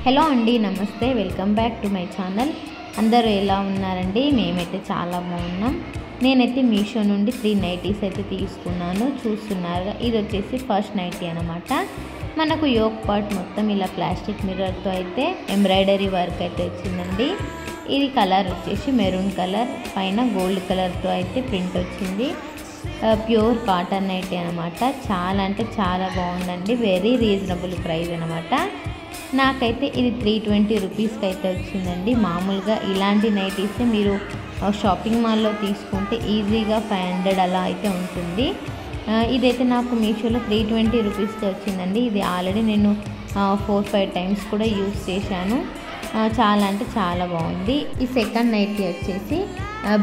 Hello అండి, నమస్తే. Welcome back to my channel. అందరూ ఎలా ఉన్నారండి? మేమైతే చాలా బాగున్నాం. నేనైతే మీషో నుండి 3 నైటీస్ అయితే తీసుకున్నాను. చూస్తున్నారు, ఇది వచ్చేసి ఫస్ట్ నైటీ అనమాట. మనకు యోక్ పార్ట్ మొత్తం ఇలా ప్లాస్టిక్ మిర్రర్తో అయితే ఎంబ్రాయిడరీ వర్క్ అయితే వచ్చిందండి. ఇది కలర్ వచ్చేసి మెరూన్ కలర్, పైన గోల్డ్ కలర్తో అయితే ప్రింట్ వచ్చింది. ప్యూర్ కాటన్ నైటీ అనమాట. చాలా అంటే చాలా బాగుందండి. వెరీ రీజనబుల్ ప్రైస్ అనమాట. నాకైతే ఇది 320 రూపీస్కి అయితే వచ్చిందండి. మామూలుగా ఇలాంటి నైటీసే మీరు షాపింగ్ మాల్లో తీసుకుంటే ఈజీగా 500 అలా అయితే ఉంటుంది. ఇదైతే నాకు మీషోలో 320 రూపీస్కి వచ్చిందండి. ఇది ఆల్రెడీ నేను 4-5 టైమ్స్ కూడా యూస్ చేశాను. చాలా అంటే చాలా బాగుంది. ఈ సెకండ్ నైటీ వచ్చేసి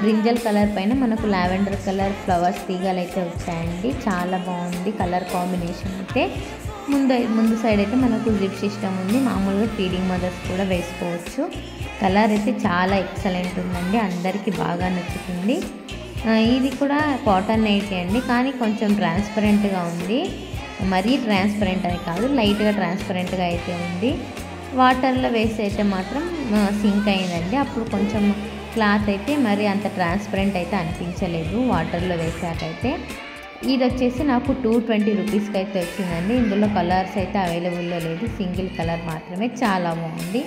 బ్రింజల్ కలర్ పైన మనకు లావెండర్ కలర్ ఫ్లవర్స్ తీగలు అయితే వచ్చాయండి. చాలా బాగుంది కలర్ కాంబినేషన్ అయితే. ముందు సైడ్ అయితే మనకు జిప్ సిస్టమ్ ఉంది. మామూలుగా ఫీడింగ్ మదర్స్ కూడా వేసుకోవచ్చు. కలర్ అయితే చాలా ఎక్సలెంట్ ఉందండి. అందరికీ బాగా నచ్చుతుంది. ఇది కూడా కాటన్ నైటీ అండి, కానీ కొంచెం ట్రాన్స్పరెంట్గా ఉంది. మరీ ట్రాన్స్పరెంట్ అని కాదు, లైట్గా ట్రాన్స్పరెంట్గా అయితే ఉంది. వాటర్లో వేసి అయితే మాత్రం సింక్ అయిందండి. అప్పుడు కొంచెం క్లాత్ అయితే మరి అంత ట్రాన్స్పరెంట్ అయితే అనిపించలేదు వాటర్లో వేసాకైతే. ఇది వచ్చేసి నాకు 220 రూపీస్కి అయితే వచ్చిందండి. ఇందులో కలర్స్ అయితే అవైలబుల్లో లేదు, సింగిల్ కలర్ మాత్రమే. చాలా బాగుంది.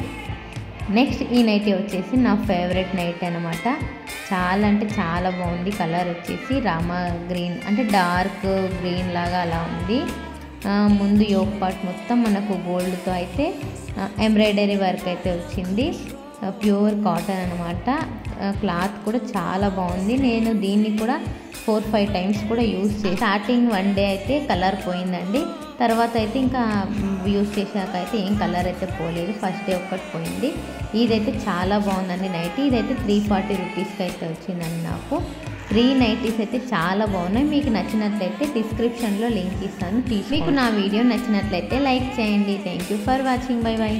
నెక్స్ట్ ఈ నైటీ వచ్చేసి నా ఫేవరెట్ నైటీ అనమాట. చాలా అంటే చాలా బాగుంది. కలర్ వచ్చేసి రామా గ్రీన్ అంటే డార్క్ గ్రీన్ లాగా అలా ఉంది. ముందు యోక్ పార్ట్ మొత్తం మనకు గోల్డ్తో అయితే ఎంబ్రాయిడరీ వర్క్ అయితే వచ్చింది. ప్యూర్ కాటన్ అనమాట. క్లాత్ కూడా చాలా బాగుంది. నేను దీన్ని కూడా 4-5 టైమ్స్ కూడా యూజ్ చేసి స్టార్టింగ్ 1 డే అయితే కలర్ పోయిందండి. తర్వాత అయితే ఇంకా యూజ్ చేశాక అయితే ఏం కలర్ అయితే పోలేదు. ఫస్ట్ డే ఒక్కటి పోయింది. ఇదైతే చాలా బాగుందండి నైటీ. ఇదైతే 340 రూపీస్కి అయితే వచ్చిందండి నాకు. 3 నైటీస్ అయితే చాలా బాగున్నాయి. మీకు నచ్చినట్లయితే డిస్క్రిప్షన్లో లింక్ ఇస్తాను. మీకు నా వీడియో నచ్చినట్లయితే లైక్ చేయండి. Thank you for watching. By by.